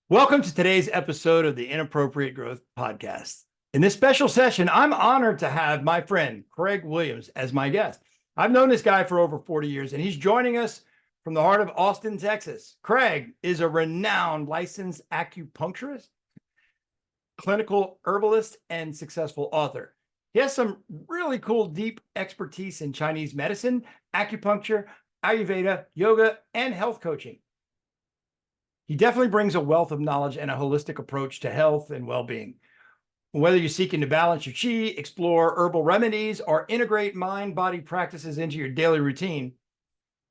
Welcome to today's episode of the Inappropriate Growth Podcast. In this special session, I'm honored to have my friend Craig Williams as my guest. I've known this guy for over 40 years, and he's joining us from the heart of Austin, Texas. Craig is a renowned licensed acupuncturist, clinical herbalist, and successful author. He has some really cool, deep expertise in Chinese medicine, acupuncture, Ayurveda, yoga, and health coaching. He definitely brings a wealth of knowledge and a holistic approach to health and well-being. Whether you're seeking to balance your chi, explore herbal remedies, or integrate mind-body practices into your daily routine,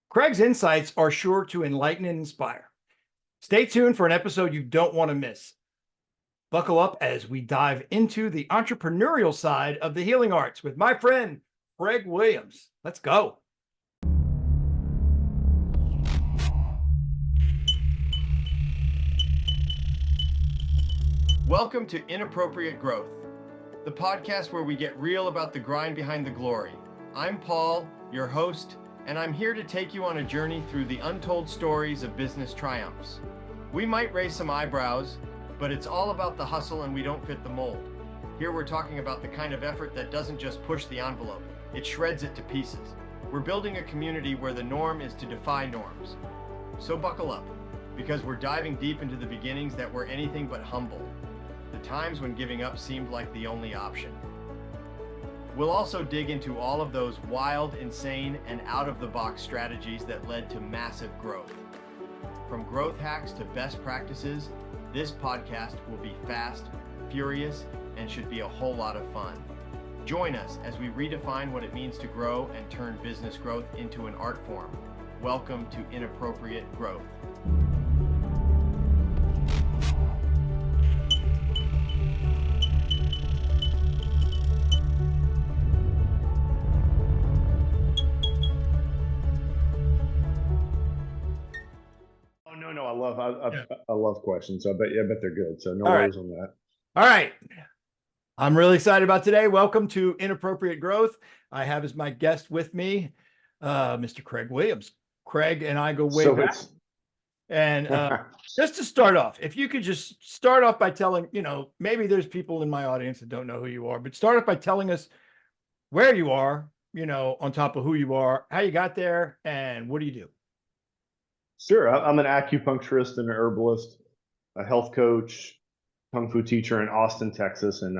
Craig's insights are sure to enlighten and inspire. Stay tuned for an episode you don't want to miss. Buckle up as we dive into the entrepreneurial side of the healing arts with my friend, Craig Williams. Let's go. Welcome to Inappropriate Growth, the podcast where we get real about the grind behind the glory. I'm Paul, your host, and I'm here to take you on a journey through the untold stories of business triumphs. We might raise some eyebrows, but it's all about the hustle and we don't fit the mold. Here we're talking about the kind of effort that doesn't just push the envelope, it shreds it to pieces. We're building a community where the norm is to defy norms. So buckle up, because we're diving deep into the beginnings that were anything but humble. The times when giving up seemed like the only option. We'll also dig into all of those wild, insane, and out-of-the-box strategies that led to massive growth. From growth hacks to best practices, this podcast will be fast, furious, and should be a whole lot of fun. Join us as we redefine what it means to grow and turn business growth into an art form. Welcome to Inappropriate Growth. I love questions. So I bet they're good. So no All right. worries on that. All right. I'm really excited about today. Welcome to Inappropriate Growth. I have as my guest with me, Mr. Craig Williams. Craig and I go way back. And just to start off, if you could just start off by telling, maybe there's people in my audience that don't know who you are, but start off by telling us where you are, on top of who you are, how you got there, and what do you do? Sure. I'm an acupuncturist and an herbalist, a health coach, kung fu teacher in Austin, Texas, and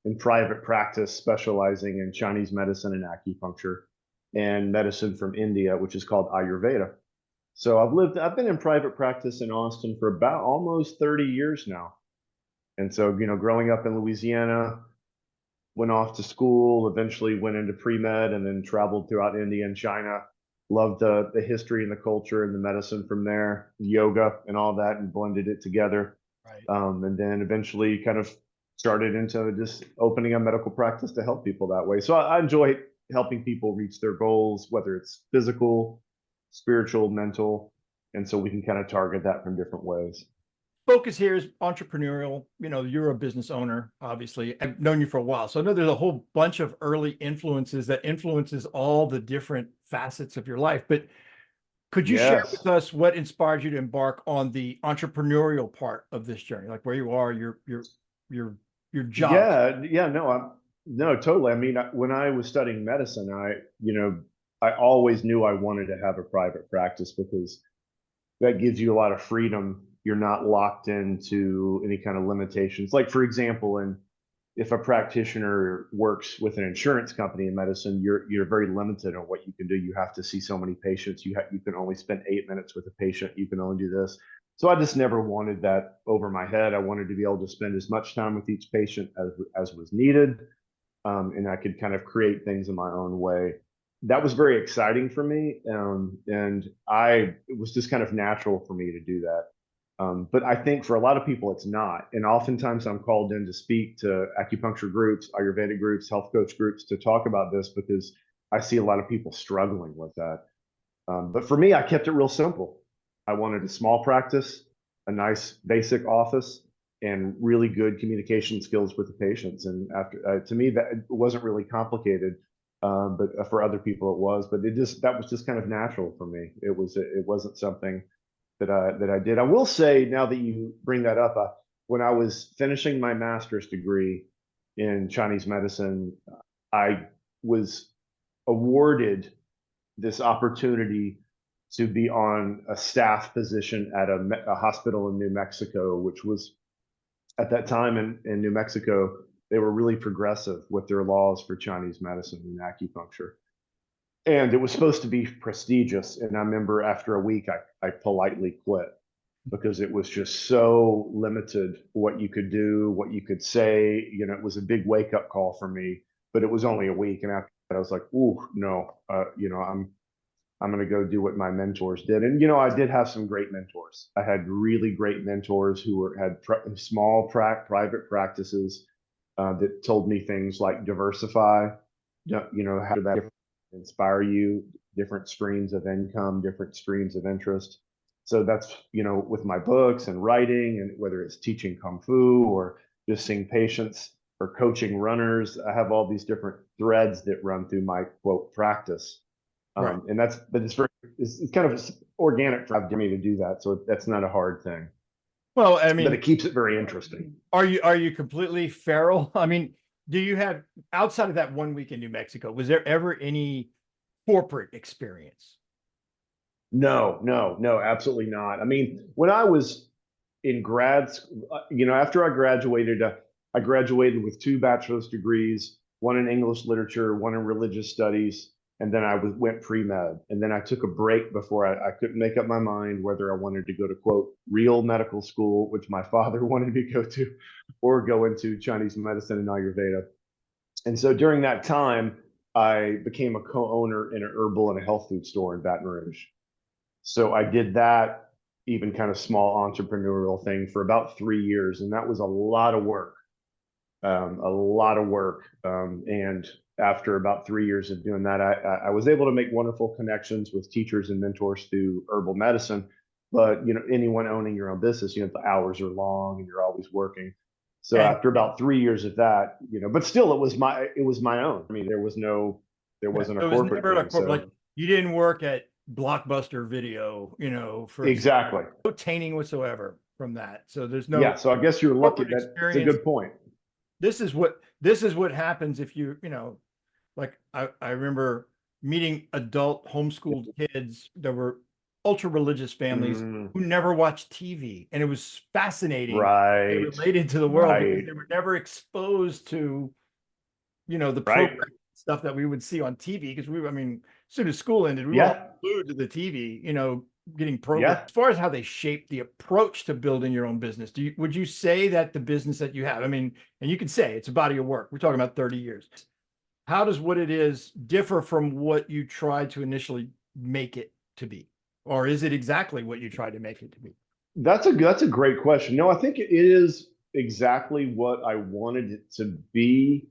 in private practice, specializing in Chinese medicine and acupuncture and medicine from India, which is called Ayurveda. So I've been in private practice in Austin for about almost 30 years now. And so, growing up in Louisiana, went off to school, eventually went into pre-med and then traveled throughout India and China. Loved the history and the culture and the medicine from there, yoga and all that, and blended it together. Right. And then eventually kind of started into just opening a medical practice to help people that way. So I enjoy helping people reach their goals, whether it's physical, spiritual, mental. And so we can kind of target that from different ways. Focus here is entrepreneurial. You're a business owner, obviously. I've known you for a while. So I know there's a whole bunch of early influences that influences all the different facets of your life. But could you share with us what inspired you to embark on the entrepreneurial part of this journey? Like where you are, your job. No, totally. I mean, when I was studying medicine, I always knew I wanted to have a private practice because that gives you a lot of freedom. You're not locked into any kind of limitations. Like, for example, if a practitioner works with an insurance company in medicine, you're very limited on what you can do. You have to see so many patients. You can only spend 8 minutes with a patient. You can only do this. So I just never wanted that over my head. I wanted to be able to spend as much time with each patient as was needed, and I could kind of create things in my own way. That was very exciting for me, and it was just kind of natural for me to do that. But I think for a lot of people, it's not. And oftentimes I'm called in to speak to acupuncture groups, Ayurvedic groups, health coach groups to talk about this because I see a lot of people struggling with that. But for me, I kept it real simple. I wanted a small practice, a nice basic office, and really good communication skills with the patients. And to me, that it wasn't really complicated. But for other people, it was. But that was just kind of natural for me. It wasn't something I did. I will say, now that you bring that up, when I was finishing my master's degree in Chinese medicine, I was awarded this opportunity to be on a staff position at a hospital in New Mexico, which was at that time in New Mexico, they were really progressive with their laws for Chinese medicine and acupuncture. And it was supposed to be prestigious. And I remember after a week, I politely quit because it was just so limited what you could do, what you could say. You know, it was a big wake up call for me, but it was only a week. And after that, I was like, ooh, no, I'm going to go do what my mentors did. And, I did have some great mentors. I had really great mentors who had small private practices that told me things like diversify, how that inspire you, different streams of income, different streams of interest. So that's, with my books and writing, and whether it's teaching Kung Fu or just seeing patients or coaching runners, I have all these different threads that run through my quote practice. Right. And it's kind of organic for me to do that. So that's not a hard thing. Well, I But mean, it keeps it very interesting. are you completely feral? I mean, do you have, outside of that 1 week in New Mexico, was there ever any corporate experience? No, absolutely not. I mean, when I was in grad school, after I graduated with 2 bachelor's degrees, one in English literature, one in religious studies, and then I went pre-med. And then I took a break before I couldn't make up my mind whether I wanted to go to, quote, real medical school, which my father wanted me to go to, or go into Chinese medicine and Ayurveda. And so during that time, I became a co-owner in an herbal and a health food store in Baton Rouge. So I did that, even kind of small entrepreneurial thing, for about 3 years. And that was a lot of work, a lot of work. And after about 3 years of doing that, I was able to make wonderful connections with teachers and mentors through herbal medicine. But, anyone owning your own business, the hours are long and you're always working. So And after about 3 years of that, but still it was my own. I mean, there wasn't it a was corporate never thing. like you didn't work at Blockbuster Video, for Exactly. no tainting whatsoever from that. So there's no Yeah. So I guess you're lucky. corporate That's a experience. good point. This is what happens if like I remember meeting adult homeschooled kids that were ultra religious families Mm, who never watched TV. And it was fascinating. They right. related to the world because Right. they were never exposed to, the Right. program stuff that we would see on TV. Because I mean, as soon as school ended, we were all Yeah. glued to the TV, getting programmed. Yeah. As far as how they shape the approach to building your own business, would you say that the business that you have, I mean, and you can say it's a body of work, we're talking about 30 years. How does what it is differ from what you tried to initially make it to be? Or is it exactly what you tried to make it to be? That's a great question. No, I think it is exactly what I wanted it to be.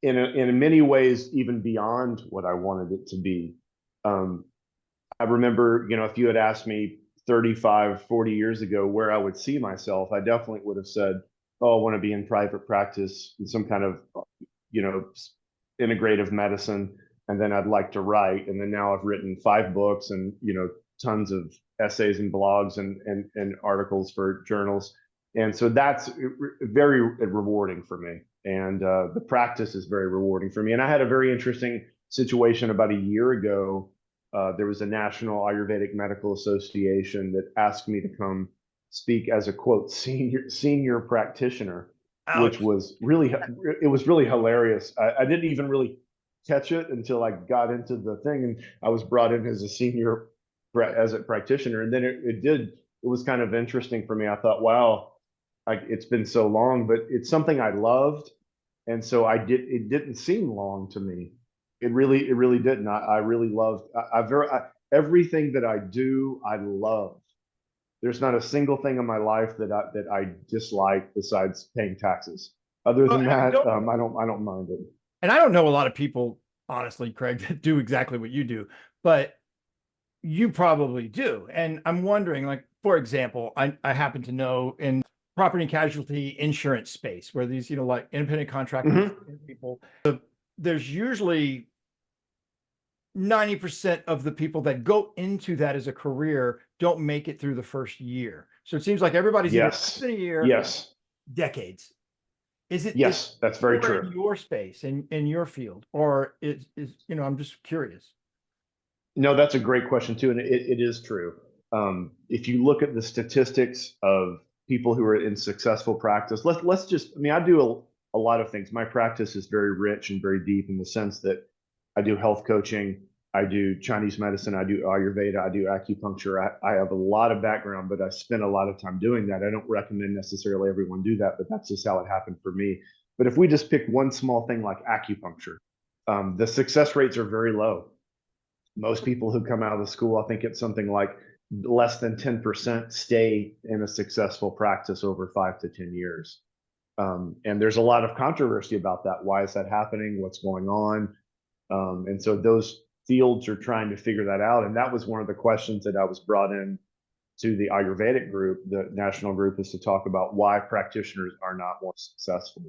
In many ways, even beyond what I wanted it to be. Um, I remember, if you had asked me 35, 40 years ago where I would see myself, I definitely would have said, oh, I want to be in private practice in some kind of, you know, integrative medicine. And then I'd like to write. And then now I've written 5 books and, tons of essays and blogs and articles for journals. And so that's very rewarding for me. And the practice is very rewarding for me. And I had a very interesting situation about a year ago. There was a National Ayurvedic Medical Association that asked me to come speak as a quote senior practitioner, which Ouch. was really hilarious. I didn't even really catch it until I got into the thing, and I was brought in as a senior as a practitioner, and then it was kind of interesting for me. I thought, wow, it's been so long, but it's something I loved, and so it didn't seem long to me. It really didn't. I really loved. Everything that I do, I love. There's not a single thing in my life that I dislike besides paying taxes. Other Well, than and that, I don't mind it. and I don't know a lot of people, honestly, Craig, that do exactly what you do, but you probably do. And I'm wondering, like, for example, I happen to know in property and casualty insurance space where these, like independent contractors Mhm. people, there's usually 90% of the people that go into that as a career don't make it through the first year. So it seems like everybody's either less Yes. than a year, Yes. decades. Is Yes. That's very more in true. your space, in your field, or I'm just curious. No, that's a great question too, and it is true. If you look at the statistics of people who are in successful practice, let's just, I mean, I do a lot of things. My practice is very rich and very deep in the sense that I do health coaching, I do Chinese medicine, I do Ayurveda, I do acupuncture. I have a lot of background, but I spend a lot of time doing that. I don't recommend necessarily everyone do that, but that's just how it happened for me. But if we just pick one small thing like acupuncture, the success rates are very low. Most people who come out of the school, I think it's something like less than 10% stay in a successful practice over 5 to 10 years. And there's a lot of controversy about that. Why is that happening? What's going on? And so those fields are trying to figure that out. And that was one of the questions that I was brought in to the Ayurvedic group, the national group, is to talk about why practitioners are not more successful.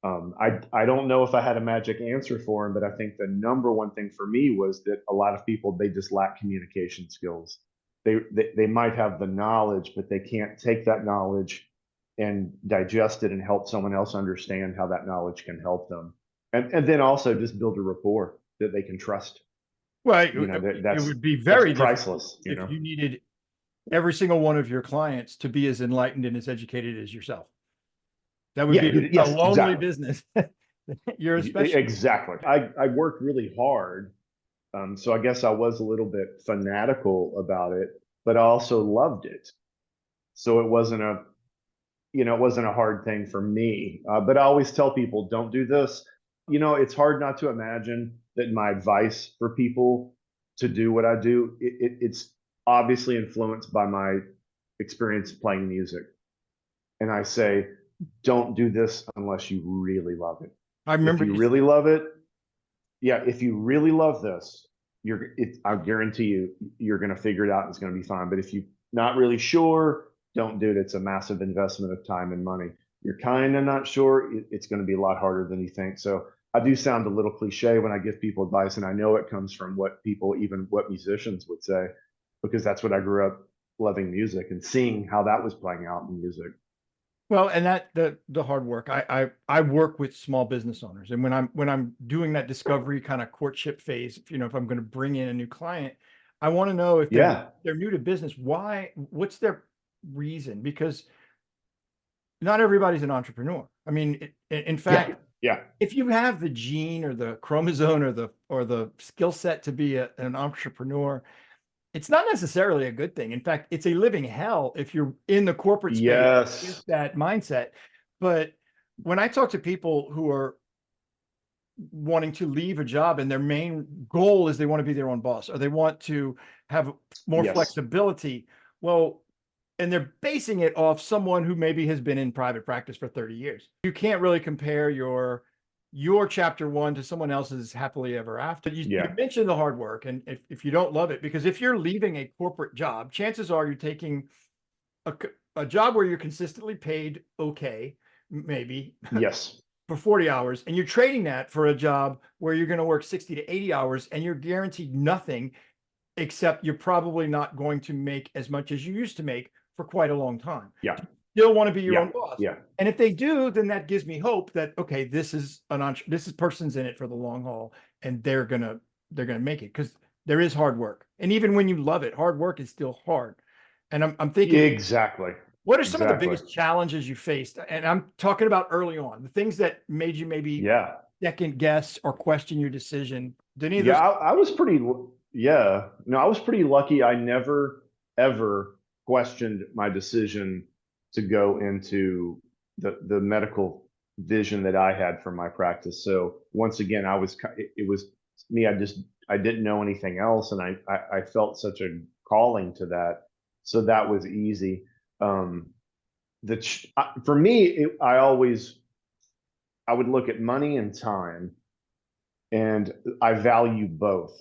I don't know if I had a magic answer for him, but I think the number one thing for me was that a lot of people, they just lack communication skills. They might have the knowledge, but they can't take that knowledge and digest it and help someone else understand how that knowledge can help them. And then also just build a rapport that they can trust. Well, That's, it would be very priceless. if you needed every single one of your clients to be as enlightened and as educated as yourself. That would be a lonely business. You're especially exactly. I worked really hard. So I guess I was a little bit fanatical about it, but I also loved it. So it wasn't a hard thing for me. But I always tell people, don't do this. It's hard not to imagine that my advice for people to do what I do, it's obviously influenced by my experience playing music. And I say, don't do this unless you really love it. I remember if you really love it, if you really love this, I guarantee you're going to figure it out and it's going to be fine. But if you're not really sure, don't do it. It's a massive investment of time and money. You're kind of not sure, it's going to be a lot harder than you think. So I do sound a little cliche when I give people advice, and I know it comes from what musicians would say, because that's what I grew up loving, music, and seeing how that was playing out in music. Well, and that the hard work. I work with small business owners, and when I'm doing that discovery kind of courtship phase, if I'm going to bring in a new client, I want to know if they're new to business, what's their reason? Because not everybody's an entrepreneur. I mean, in fact, if you have the gene or the chromosome or the skill set to be an entrepreneur, it's not necessarily a good thing. In fact, it's a living hell if you're in the corporate space with that mindset. But when I talk to people who are wanting to leave a job and their main goal is they want to be their own boss, or they want to have more flexibility, well, and they're basing it off someone who maybe has been in private practice for 30 years. You can't really compare your chapter one to someone else's happily ever after. You mentioned the hard work, and if you don't love it, because if you're leaving a corporate job, chances are you're taking a job where you're consistently paid okay, maybe for 40 hours, and you're trading that for a job where you're going to work 60 to 80 hours and you're guaranteed nothing, except you're probably not going to make as much as you used to make for quite a long time. Still want to be your own boss. And if they do, then that gives me hope that, okay, this person's in it for the long haul, and they're gonna make it, because there is hard work. And even when you love it, hard work is still hard. And I'm thinking, what are some of the biggest challenges you faced? And I'm talking about early on, the things that made you maybe second guess or question your decision. I was pretty lucky. I never ever questioned my decision to go into the medical vision that I had for my practice. So once again, it was me. I didn't know anything else, and I felt such a calling to that. So that was easy. For me, I would look at money and time, and I value both.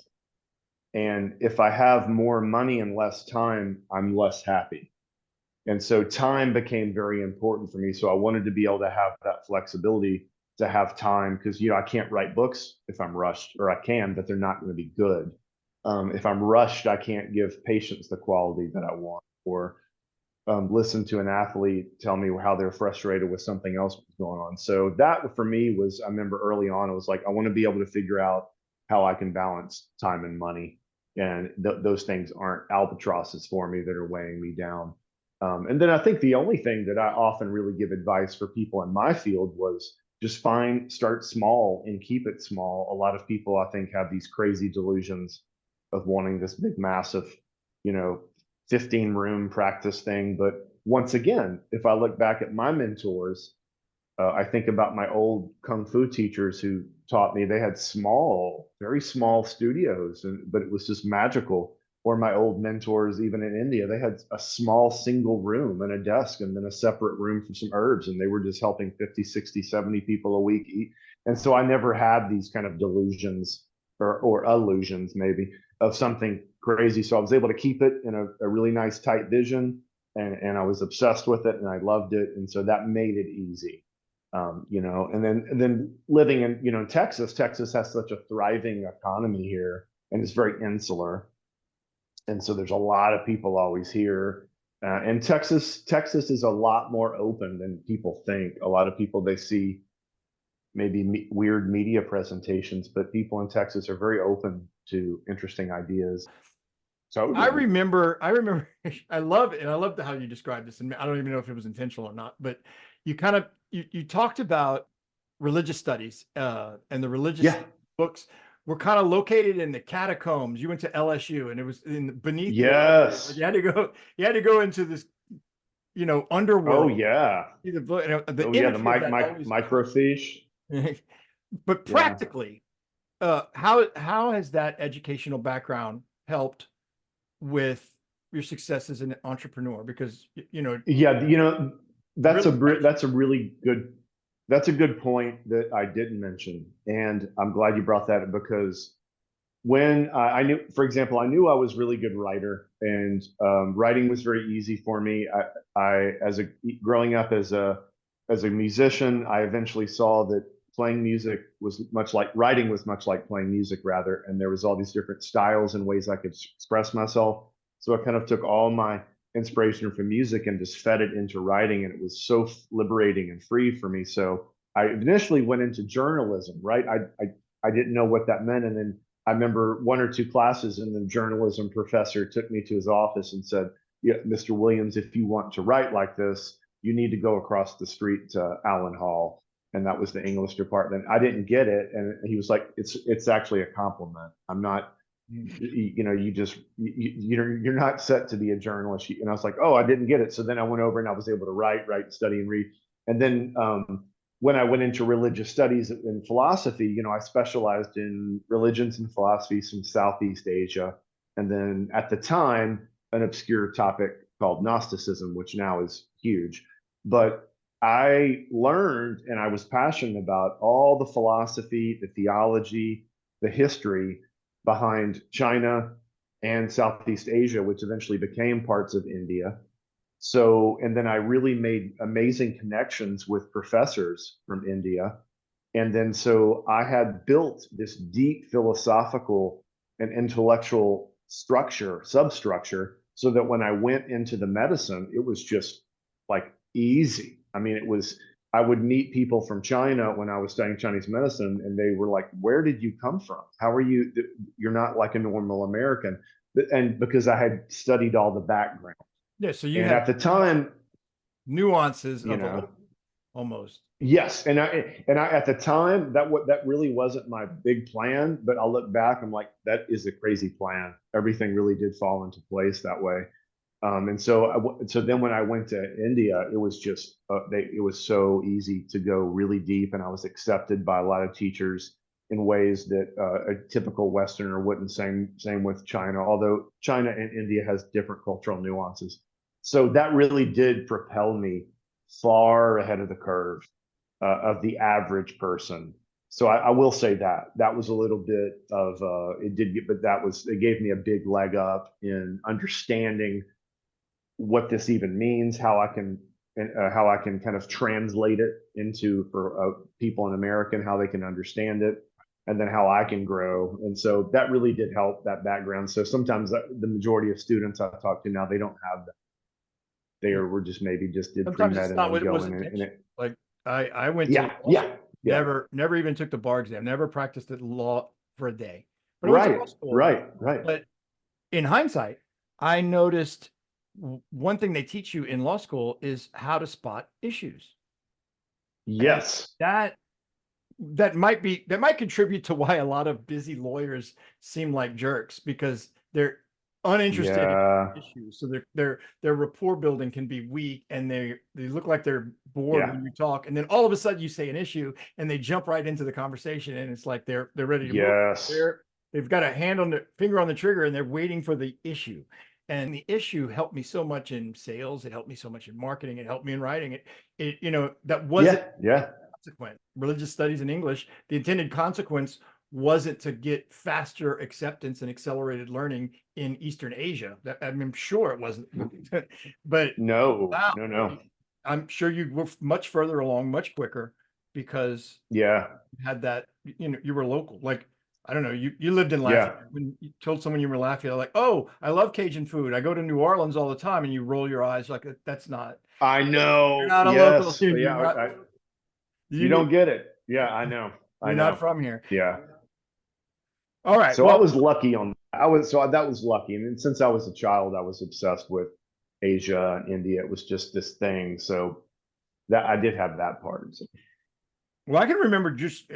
And if I have more money and less time, I'm less happy. And so time became very important for me. So I wanted to be able to have that flexibility to have time because, you know, I can't write books if I'm rushed, or I can, but they're not going to be good. If I'm rushed, I can't give patients the quality that I want, or listen to an athlete tell me how they're frustrated with something else going on. So that for me was, I remember early on, it was like, I want to be able to figure out how I can balance time and money. And those things aren't albatrosses for me that are weighing me down. And then I think the only thing that I often really give advice for people in my field was just start small and keep it small. A lot of people, I think, have these crazy delusions of wanting this big, massive, you know, 15-room practice thing. But once again, if I look back at my mentors, I think about my old kung fu teachers who taught me. They had small, very small studios, but it was just magical. Or my old mentors, even in India, they had a small single room and a desk, and then a separate room for some herbs. And they were just helping 50, 60, 70 people a week eat. And so I never had these kind of delusions or illusions, maybe, of something crazy. So I was able to keep it in a really nice, tight vision. And I was obsessed with it and I loved it. And so that made it easy. You know, and then living in, you know, Texas has such a thriving economy here, and it's very insular. And so there's a lot of people always here. And Texas is a lot more open than people think. A lot of people, they see maybe weird media presentations, but people in Texas are very open to interesting ideas. So I remember, I love it. And I love how you described this. And I don't even know if it was intentional or not, but you kind of, you talked about religious studies, and the religious books were kind of located in the catacombs. You went to LSU, and it was beneath. Yes. You had to go into this, you know, underworld. Oh yeah. The microfiche. But practically, how has that educational background helped with your success as an entrepreneur? Because, you know, that's a really good, that's a good point that I didn't mention. And I'm glad you brought that up, because when I knew, for example, I knew I was a really good writer, and writing was very easy for me. Growing up as a musician, I eventually saw that playing music was much like writing was much like playing music, rather, and there was all these different styles and ways I could express myself. So I kind of took all my inspiration from music and just fed it into writing, and it was so liberating and free for me. So I initially went into journalism, right? I didn't know what that meant, and then I remember one or two classes, and the journalism professor took me to his office and said, "Yeah, Mr. Williams, if you want to write like this, you need to go across the street to Allen Hall." And that was the English department. I didn't get it, and he was like, "It's actually a compliment. I'm not, you know, you're not set to be a journalist." And I was like, "Oh, I didn't get it." So then I went over and I was able to write, study, and read. And then when I went into religious studies and philosophy, you know, I specialized in religions and philosophies from Southeast Asia, and then at the time, an obscure topic called Gnosticism, which now is huge. But I learned, and I was passionate about all the philosophy, the theology, the history behind China and Southeast Asia, which eventually became parts of India. So, and then I really made amazing connections with professors from India. And then so I had built this deep philosophical and intellectual substructure, so that when I went into the medicine, it was just like easy. I mean, I would meet people from China when I was studying Chinese medicine, and they were like, "Where did you come from? How are you? You're not like a normal American." And because I had studied all the background. Yeah. So you had at the time nuances of almost. Yes, and I at the time, that really wasn't my big plan, but I'll look back, I'm like, that is a crazy plan. Everything really did fall into place that way. And so then when I went to India, it was just it was so easy to go really deep, and I was accepted by a lot of teachers in ways that a typical Westerner wouldn't. Same with China, although China and India has different cultural nuances. So that really did propel me far ahead of the curve of the average person. So I will say that was a little bit of it did get, but it gave me a big leg up in understanding what this even means, how I can and how I can kind of translate it into for people in America and how they can understand it, and then how I can grow. And so that really did help, that background. So sometimes the majority of students I talk to now, they don't have that. They were just maybe just did Sometimes pre-med it's and not then what it go was in and intention. it. Like I went to Yeah, law yeah, school, yeah. never even took the bar exam, never practiced at law for a day. But I went to law Right, school. right, right. But in hindsight, I noticed one thing they teach you in law school is how to spot issues. And Yes. that might contribute to why a lot of busy lawyers seem like jerks, because they're uninterested in Yeah, issues. So their rapport building can be weak, and they look like they're bored yeah, when you talk, and then all of a sudden you say an issue and they jump right into the conversation, and it's like they're ready to move. yes. They've got a hand on the finger on the trigger, and they're waiting for the issue. And the issue helped me so much in sales. It helped me so much in marketing. It helped me in writing. That wasn't Yeah, yeah. consequence. Religious studies and English, the intended consequence wasn't to get faster acceptance and accelerated learning in Eastern Asia. I'm sure it wasn't, but No, wow, no, no. I'm sure you were much further along, much quicker, because Yeah, you had that. You were local. Like, I don't know, you lived in yeah. Lafayette. When you told someone you were Lafayette, like, oh, I love Cajun food, I go to New Orleans all the time, and you roll your eyes like, that's not. I You're know. not a local. Yes. You're Yeah. not. You You don't need. get it. Yeah, I know. I You're not know. from here. Yeah. All right. So I Well, was lucky on I was so that was lucky. And since I was a child, I was obsessed with Asia and India. It was just this thing. So that I did have that part. So, I can remember just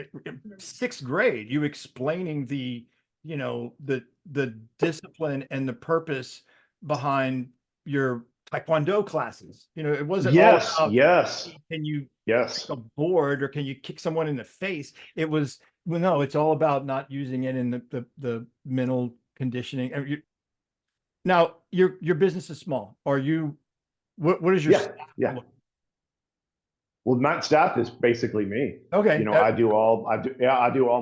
sixth grade, you explaining the discipline and the purpose behind your Taekwondo classes. It wasn't all yes, about, yes, can you yes. break a board or can you kick someone in the face? It was, well, no, it's all about not using it in the mental conditioning. Now your business is small. What is your Yeah, staff yeah. look? Well, my staff is basically me. Okay. I do all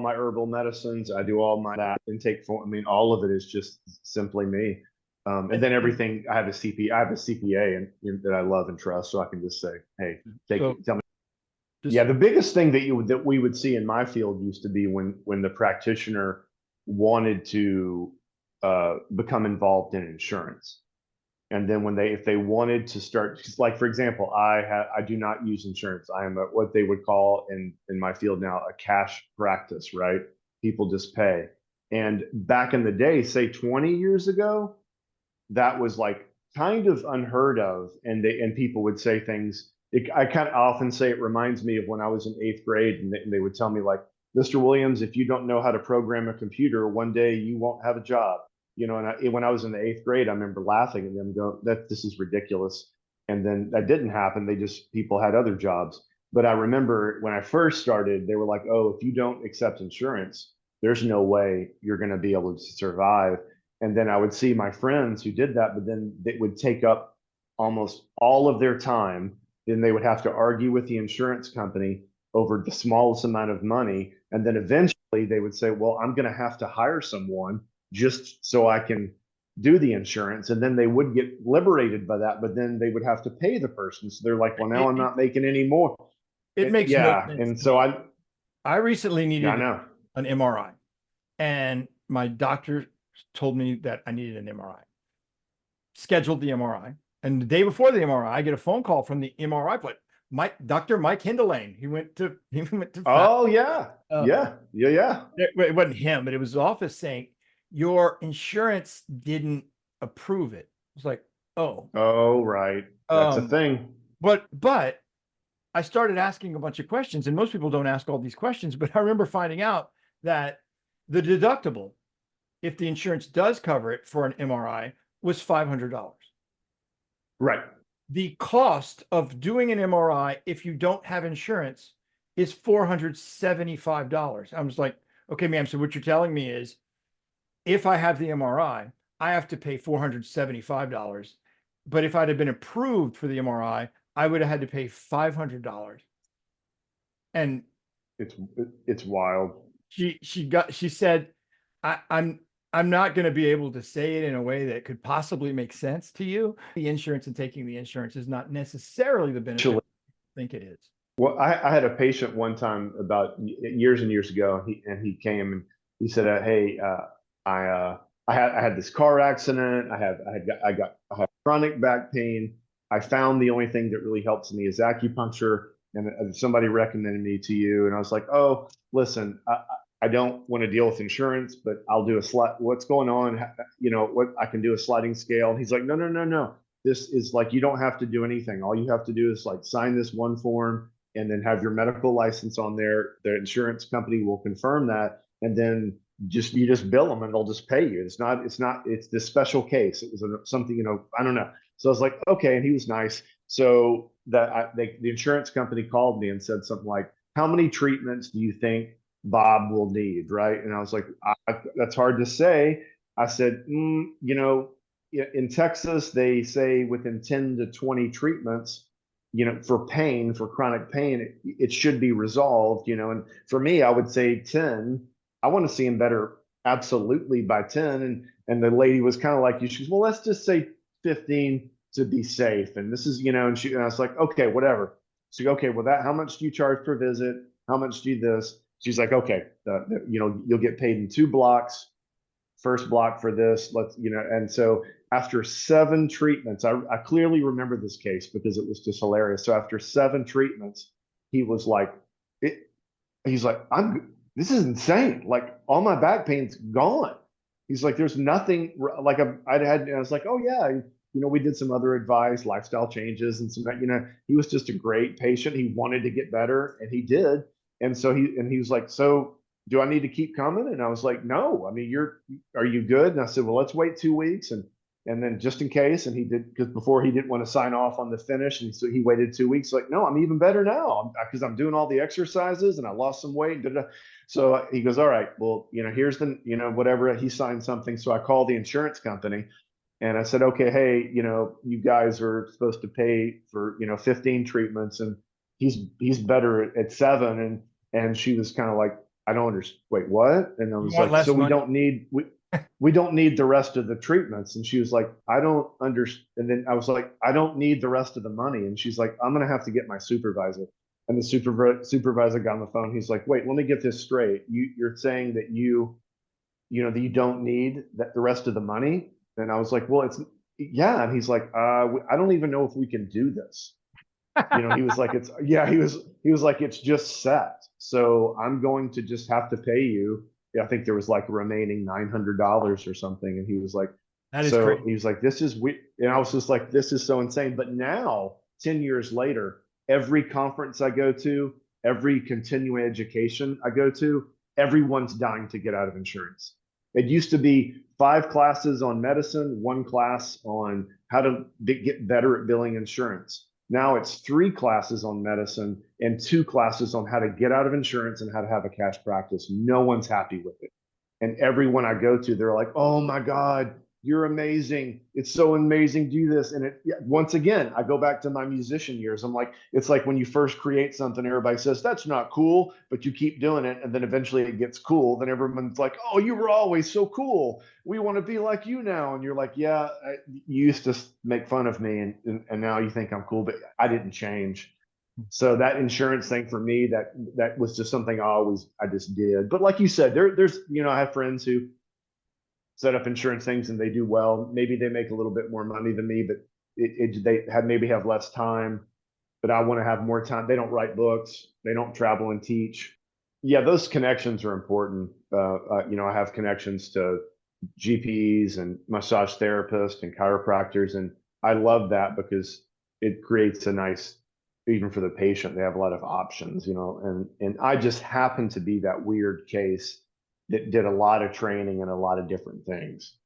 my herbal medicines. I do all my that intake form. I mean, all of it is just simply me. And then everything, I have a CPA and that I love and trust. So I can just say, hey, So tell me. just Yeah. The biggest thing that we would see in my field used to be when the practitioner wanted to become involved in insurance. And then if they wanted to start, like for example, I do not use insurance. I am what they would call in my field now a cash practice, right? People just pay. And back in the day, say 20 years ago, that was like kind of unheard of, and people would say things. I kind of often say it reminds me of when I was in eighth grade, and they would tell me like, Mr. Williams, if you don't know how to program a computer, one day you won't have a job. And when I was in the eighth grade, I remember laughing at them, going, "That this is ridiculous." And then that didn't happen. People had other jobs. But I remember when I first started, they were like, "Oh, if you don't accept insurance, there's no way you're going to be able to survive." And then I would see my friends who did that, but then it would take up almost all of their time. Then they would have to argue with the insurance company over the smallest amount of money. And then eventually they would say, well, I'm going to have to hire someone just so I can do the insurance. And then they would get liberated by that, but then they would have to pay the person. So they're like, well, now I'm not making any more. it makes no Yeah. sense And to so me. I recently I needed know. an MRI, and my doctor told me that I needed an MRI. Scheduled the MRI, and the day before the MRI, I get a phone call from the MRI, but Dr. Mike Hindelane. He went to Oh yeah. uh, Yeah. Yeah. Yeah. it wasn't him, but it was the office saying your insurance didn't approve it. It's like, oh, Oh, right. That's a um, thing. but I started asking a bunch of questions, and most people don't ask all these questions, but I remember finding out that the deductible, if the insurance does cover it for an MRI, was $500. Right. The cost of doing an MRI, if you don't have insurance, is $475. I was like, okay, ma'am, so what you're telling me is if I have the MRI, I have to pay $475. But if I'd have been approved for the MRI, I would have had to pay $500. And It's wild. she said, I'm I'm not going to be able to say it in a way that could possibly make sense to you. The insurance and taking the insurance is not necessarily the benefit Actually, I think it is. well, I had a patient one time about years and years ago. He came and he said, "Hey, I had this car accident. I have chronic back pain. I found the only thing that really helps me is acupuncture, and somebody recommended me to you." And I was like, "Oh, listen, I don't want to deal with insurance, but I'll do a slide. What's going on? You know, what I can do a sliding scale." And he's like, "No, no, no, no. This is like you don't have to do anything. All you have to do is like sign this one form." And then have your medical license on there. The insurance company will confirm that, and then you just bill them, and they'll just pay you. It's this special case. It was something, you know, I don't know. So I was like, okay, and he was nice. So the insurance company called me and said something like, "How many treatments do you think Bob will need?" Right? And I was like, that's hard to say. I said, you know, in Texas they say within 10 to 20 treatments, you know, for pain, for chronic pain, it should be resolved, you know. And for me, I would say 10. I want to see him better absolutely by 10. And the lady was kind of like you. She goes, "Well, let's just say 15 to be safe." And this is, you know, and I was like, "Okay, whatever." She goes, "Okay, well, how much do you charge per visit? How much do you this?" She's like, "Okay, you know, you'll get paid in 2 blocks. First block for this, let's, you know." And so after 7 treatments, I clearly remember this case because it was just hilarious. So after 7 treatments, he was like, he's like, this is insane. Like all my back pain's gone. He's like, there's nothing like I was like, "Oh yeah, you know, we did some other advice, lifestyle changes and some, you know." He was just a great patient. He wanted to get better and he did. And so he was like, "So do I need to keep coming?" And I was like, "No, I mean, are you good?" And I said, "Well, let's wait 2 weeks and then just in case." And he did, because before he didn't want to sign off on the finish. And so he waited 2 weeks. Like, "No, I'm even better now because I'm doing all the exercises and I lost some weight." So he goes, "All right, well, you know, here's the, you know, whatever." He signed something. So I called the insurance company and I said, "Okay, hey, you know, you guys are supposed to pay for, you know, 15 treatments and he's better at 7." And she was kind of like, "I don't understand. Wait, what?" And I You was want like, less "So money? we don't need the rest of the treatments." And she was like, "I don't understand." And then I was like, "I don't need the rest of the money." And she's like, "I'm going to have to get my supervisor." And the supervisor got on the phone. He's like, "Wait, let me get this straight. You're saying that you know, that you don't need the rest of the money?" And I was like, "Well, it's yeah." And he's like, I don't even know if we can do this." You know, he was like, "It's yeah." He was like, "It's just set. So I'm going to just have to pay you." I think there was like remaining $900 or something. And he was like, That is so crazy. he was like, "This is we," and I was just like, "This is so insane." But now, 10 years later, every conference I go to, every continuing education I go to, everyone's dying to get out of insurance. It used to be 5 classes on medicine, 1 class on how to get better at billing insurance. Now it's 3 classes on medicine and 2 classes on how to get out of insurance and how to have a cash practice. No one's happy with it. And everyone I go to, they're like, "Oh my God, you're amazing. It's so amazing. Do this." And once again, I go back to my musician years. I'm like, it's like when you first create something, everybody says, "That's not cool," but you keep doing it. And then eventually it gets cool. Then everyone's like, "Oh, you were always so cool. We want to be like you now." And you're like, "Yeah, you used to make fun of me and now you think I'm cool, but I didn't change." So that insurance thing for me, that was just something I just did. But like you said, there's, you know, I have friends who set up insurance things and they do well. Maybe they make a little bit more money than me, but they have maybe have less time. But I want to have more time. They don't write books. They don't travel and teach. Yeah, those connections are important. You know, I have connections to GPs and massage therapists and chiropractors, and I love that because it creates a nice, even for the patient, they have a lot of options, you know. And I just happen to be that weird case that did a lot of training and a lot of different things.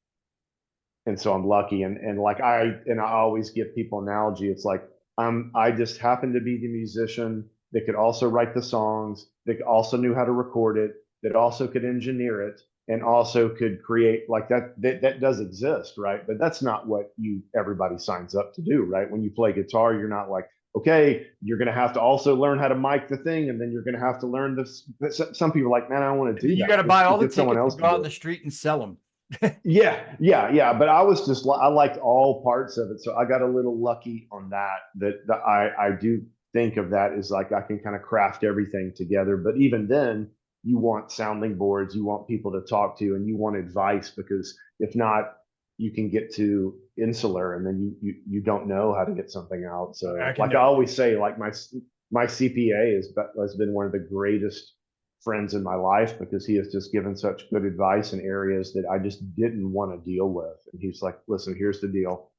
And so I'm lucky. And like I always give people analogy. It's like I just happened to be the musician that could also write the songs, that also knew how to record it, that also could engineer it, and also could create like that does exist, right? But that's not what everybody signs up to do, right? When you play guitar, you're not like, "Okay, you're going to have to also learn how to mic the thing, and then you're going to have to learn this." Some people are like, "Man, I don't want to do You that. got to buy all the Get someone tickets else and to go out do in it." the street and sell them. Yeah. But I was just, I liked all parts of it. So I got a little lucky on that I do think of that as like, I can kind of craft everything together. But even then, you want sounding boards, you want people to talk to, and you want advice, because if not, you can get too insular and then you don't know how to get something out. I So can like I always say, like my CPA has been one of the greatest friends in my life, because he has just given such good advice in areas that I just didn't want to deal with. And he's like, listen, here's the deal.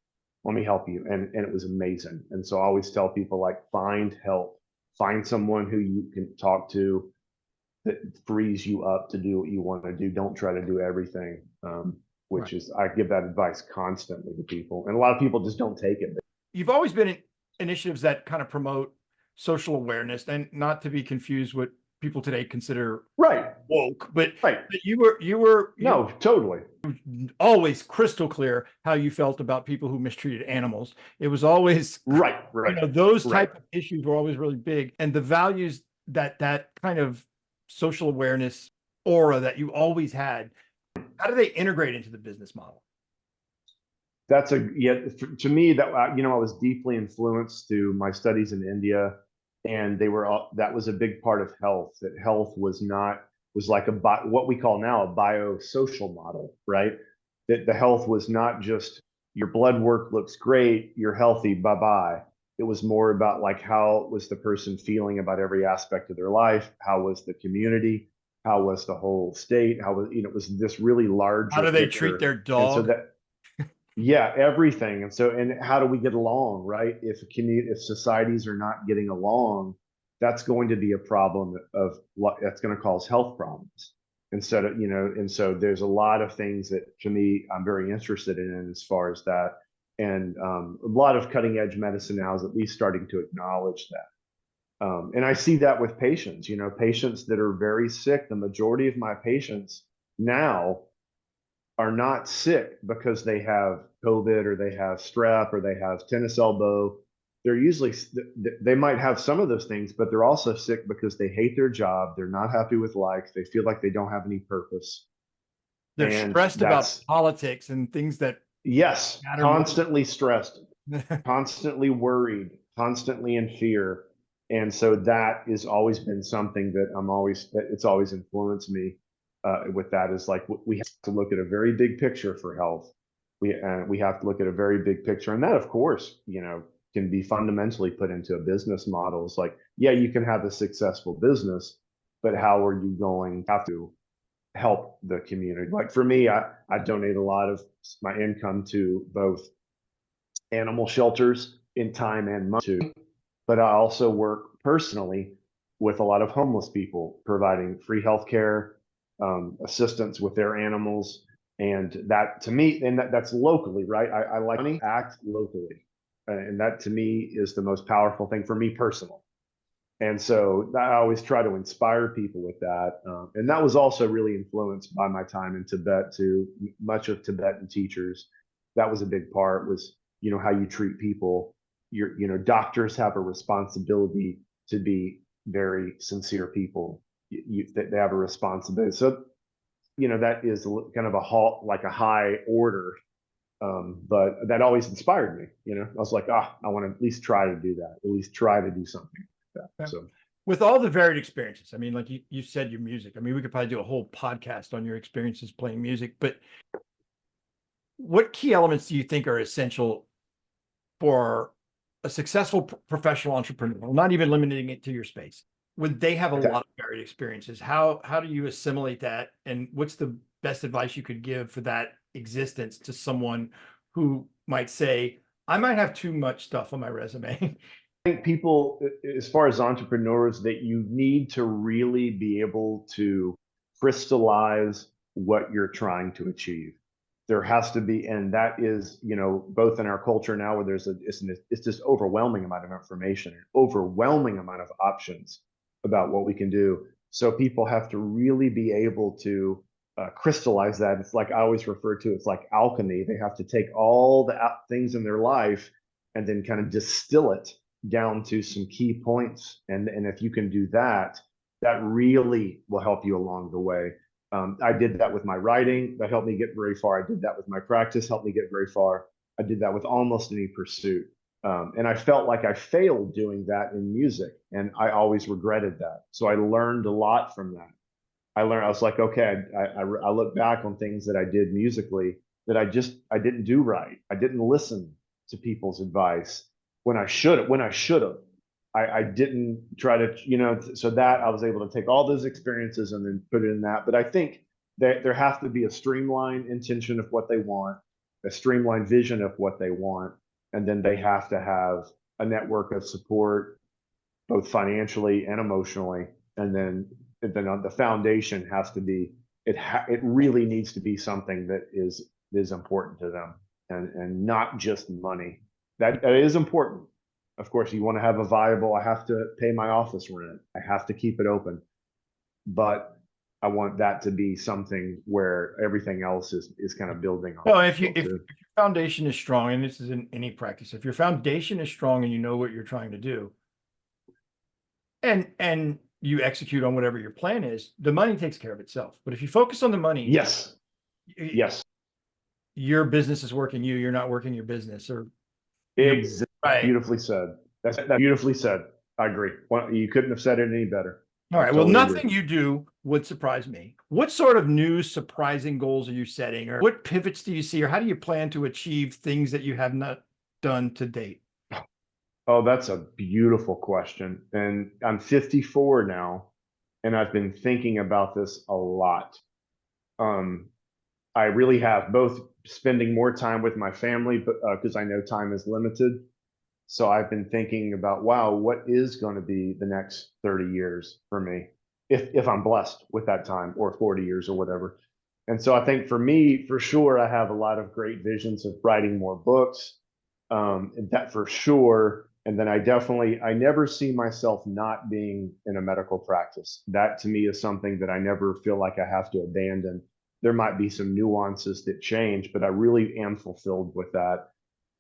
Let me help you. And it was amazing. And so I always tell people, like, find help, find someone who you can talk to that frees you up to do what you want to do. Don't try to do everything. Which Right. is, I give that advice constantly to people. And a lot of people just don't take it. You've always been in initiatives that kind of promote social awareness, and not to be confused what people today consider Right. woke, but Right. you No, totally. always crystal clear how you felt about people who mistreated animals. It was always, Right. those Right. type of issues were always really big, and the values that kind of social awareness aura that you always had, how do they integrate into the business model? That's to me, that I was deeply influenced through my studies in India, and that was a big part of health. That health was like what we call now a biosocial model, right? That the health was not just your blood work looks great, you're healthy, bye bye. It was more about, like, how was the person feeling about every aspect of their life? How was the community? How was the whole state? How was, it was this really How larger do they treat picture. their And so dog? that, yeah, everything. And how do we get along, right? If societies are not getting along, that's going to be a problem that's going to cause health problems. Instead of, and so there's a lot of things that, to me, I'm very interested in as far as that. And a lot of cutting edge medicine now is at least starting to acknowledge that. And I see that with patients, patients that are very sick. The majority of my patients now are not sick because they have COVID or they have strep or they have tennis elbow. They're usually, they might have some of those things, but they're also sick because they hate their job. They're not happy with life. They feel like they don't have any purpose. They're And stressed about politics and things that yes, matter more. constantly stressed, constantly worried, constantly in fear. And so that has always been something it's always influenced me with that, is like, we have to look at a very big picture for health. We have to look at a very big picture. And that, of course, can be fundamentally put into a business model. It's like, yeah, you can have a successful business, but how are you going to have to help the community? Like for me, I donate a lot of my income to both animal shelters in time and money too. But I also work personally with a lot of homeless people, providing free healthcare, assistance with their animals. And that, to me, and that's locally, right? I like to act locally. And that, to me, is the most powerful thing for me personally. And so I always try to inspire people with that. And that was also really influenced by my time in Tibet too. Much of Tibetan teachers, that was a big part, was, how you treat people. Doctors have a responsibility to be very sincere people. They have a responsibility. So, that is kind of like a high order. But that always inspired me. I was like, I want to at least try to do that, at least try to do something like that. Yeah. So With all the varied experiences, I mean, like you said, your music. I mean, we could probably do a whole podcast on your experiences playing music, but what key elements do you think are essential for a successful professional entrepreneur? Not even limiting it to your space. When they have a okay. lot of varied experiences, how do you assimilate that? And what's the best advice you could give for that existence to someone who might say, I might have too much stuff on my resume? I think people, as far as entrepreneurs, that you need to really be able to crystallize what you're trying to achieve. There has to be, and that is, both in our culture now, where it's this overwhelming amount of information, an overwhelming amount of options about what we can do. So people have to really be able to crystallize that. It's like I always refer to, it's like alchemy. They have to take all the things in their life and then kind of distill it down to some key points. And if you can do that, that really will help you along the way. I did that with my writing. That helped me get very far. I did that with my practice, helped me get very far. I did that with almost any pursuit. And I felt like I failed doing that in music, and I always regretted that. So I learned a lot from that. I was like, okay, I look back on things that I did musically that I didn't do right. I didn't listen to people's advice when I should have. I didn't try to, so that I was able to take all those experiences and then put it in that. But I think that there has to be a streamlined intention of what they want, a streamlined vision of what they want, and then they have to have a network of support, both financially and emotionally. And then on the foundation has to be, it really needs to be something that is important to them, and not just money. That is important. Of course, you want to have a viable, I have to pay my office rent, I have to keep it open. But I want that to be something where everything else is kind of building on. Well, if your foundation is strong, and this is in any practice, if your foundation is strong and you know what you're trying to do, and you execute on whatever your plan is, the money takes care of itself. But if you focus on the money, yes, your business is working you, you're not working your business. Or exactly. right. Beautifully said. That's beautifully said. I agree. Well, you couldn't have said it any better. All right. Well, nothing you do would surprise me. What sort of new surprising goals are you setting, or what pivots do you see, or how do you plan to achieve things that you have not done to date? Oh, that's a beautiful question. And I'm 54 now, and I've been thinking about this a lot. I really have, both spending more time with my family, but because I know time is limited. So I've been thinking about, wow, what is going to be the next 30 years for me, if I'm blessed with that time, or 40 years or whatever. And so I think for me, for sure, I have a lot of great visions of writing more books, that for sure. And then I never see myself not being in a medical practice. That to me is something that I never feel like I have to abandon. There might be some nuances that change, but I really am fulfilled with that.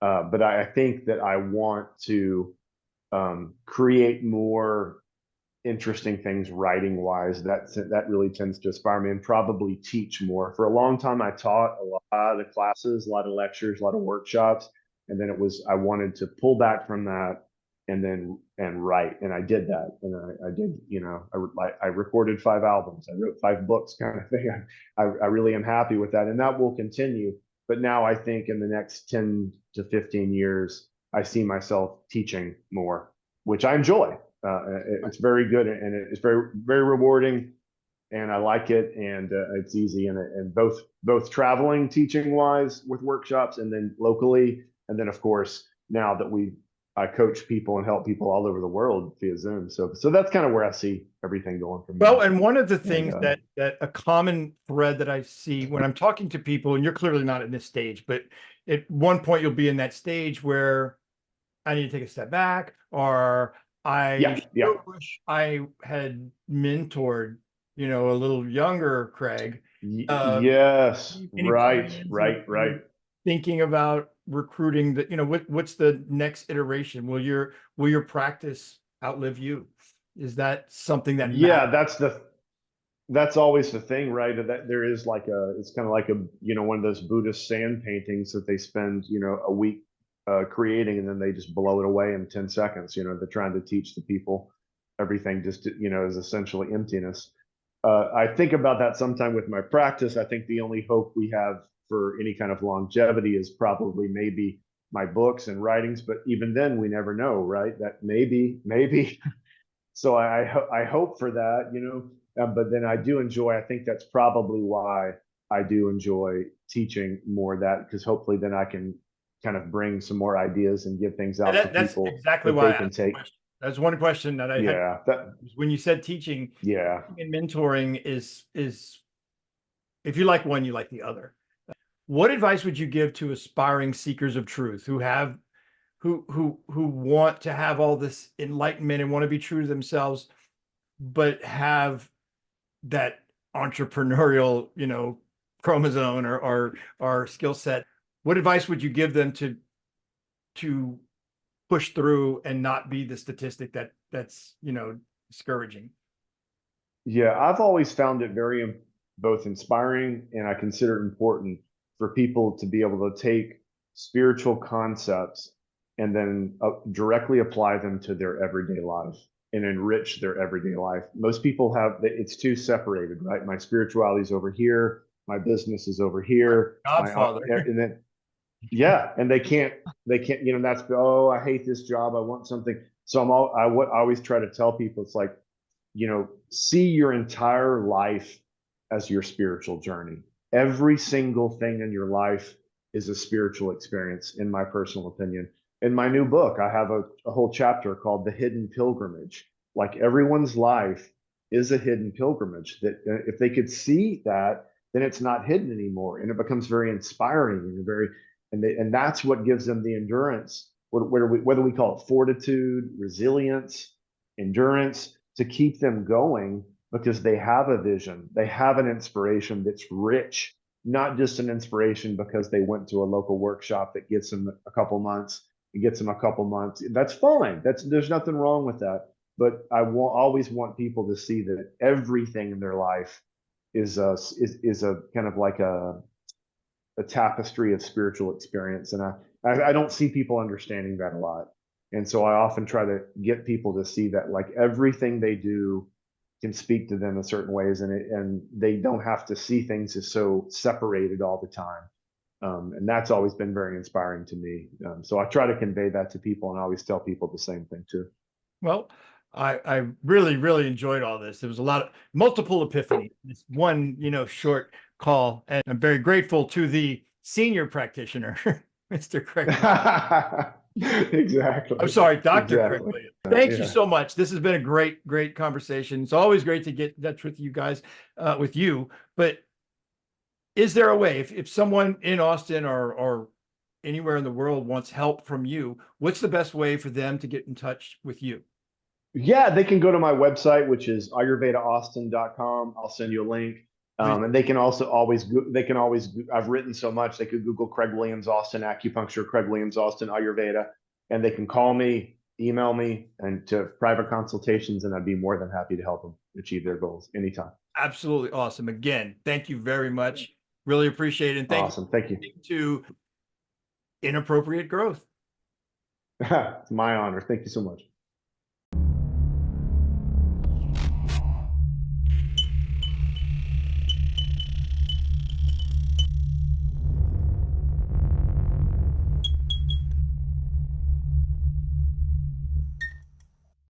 But I think that I want to create more interesting things writing wise. That really tends to inspire me, and probably teach more. For a long time, I taught a lot of classes, a lot of lectures, a lot of workshops, and then I wanted to pull back from that and write, and I did that, and I did, I recorded 5 albums, I wrote 5 books, kind of thing. I really am happy with that, and that will continue. But now I think in the next 10 to 15 years, I see myself teaching more, which I enjoy. It's very good, and it's very, very rewarding, and I like it, and it's easy, and both traveling, teaching wise with workshops, and then locally, and then of course now that I coach people and help people all over the world via Zoom. So that's kind of where I see everything going from Well, there. and one of the things that a common thread that I see when I'm talking to people, and you're clearly not in this stage, but at one point you'll be in that stage where I need to take a step back, or I wish I had mentored, a little younger Craig. Yes, right. Thinking about recruiting what's the next iteration? Will your practice outlive you? Is that something that matters? That's always the thing, right? That there is it's kind of like one of those Buddhist sand paintings that they spend, a week creating, and then they just blow it away in 10 seconds. They're trying to teach the people everything just, is essentially emptiness. I think about that sometime with my practice. I think the only hope we have for any kind of longevity is probably maybe my books and writings, but even then we never know, right? That maybe. So I hope for that, but then I think that's probably why I do enjoy teaching more of that, because hopefully then I can kind of bring some more ideas and give things out to people. That's exactly why I asked the question. That's one question that I had. When you said teaching, and mentoring is if you like one, you like the other. What advice would you give to aspiring seekers of truth who want to have all this enlightenment and want to be true to themselves, but have that entrepreneurial, chromosome or skill set? What advice would you give them to push through and not be the statistic that's discouraging? Yeah, I've always found it very both inspiring and I consider it important for people to be able to take spiritual concepts and then directly apply them to their everyday life and enrich their everyday life. Most people it's too separated, right? My spirituality is over here, my business is over here, Godfather. and then yeah, and they can't, that's, oh, I hate this job, I want something. So I always try to tell people, it's like, see your entire life as your spiritual journey. Every single thing in your life is a spiritual experience, in my personal opinion. In my new book, I have a whole chapter called The Hidden Pilgrimage. Like, everyone's life is a hidden pilgrimage, that if they could see that, then it's not hidden anymore. And it becomes very inspiring and that's what gives them the endurance, whether we call it fortitude, resilience, endurance, to keep them going, because they have a vision, they have an inspiration that's rich, not just an inspiration because they went to a local workshop that gets them a couple months. That's fine. There's nothing wrong with that. But always want people to see that everything in their life is a kind of like a tapestry of spiritual experience. And I don't see people understanding that a lot. And so I often try to get people to see that, like, everything they do can speak to them in certain ways, and they don't have to see things as so separated all the time. And that's always been very inspiring to me. So I try to convey that to people, and I always tell people the same thing too. Well, I really, really enjoyed all this. There was a lot of multiple epiphany. This one, short call, and I'm very grateful to the senior practitioner, Mr. Craig. Exactly. I'm sorry, Dr. Exactly. Craig Williams. Thank you so much. This has been a great, great conversation. It's always great to get in touch with you guys, with you. But is there a way, if someone in Austin or anywhere in the world wants help from you, what's the best way for them to get in touch with you? Yeah, they can go to my website, which is ayurvedaaustin.com. I'll send you a link. And they can also I've written so much, they could Google Craig Williams Austin acupuncture, Craig Williams Austin Ayurveda, and they can call me, email me, and to private consultations, and I'd be more than happy to help them achieve their goals anytime. Absolutely awesome. Again, thank you very much. Really appreciate it. And Thank you. To Inappropriate Growth. It's my honor. Thank you so much.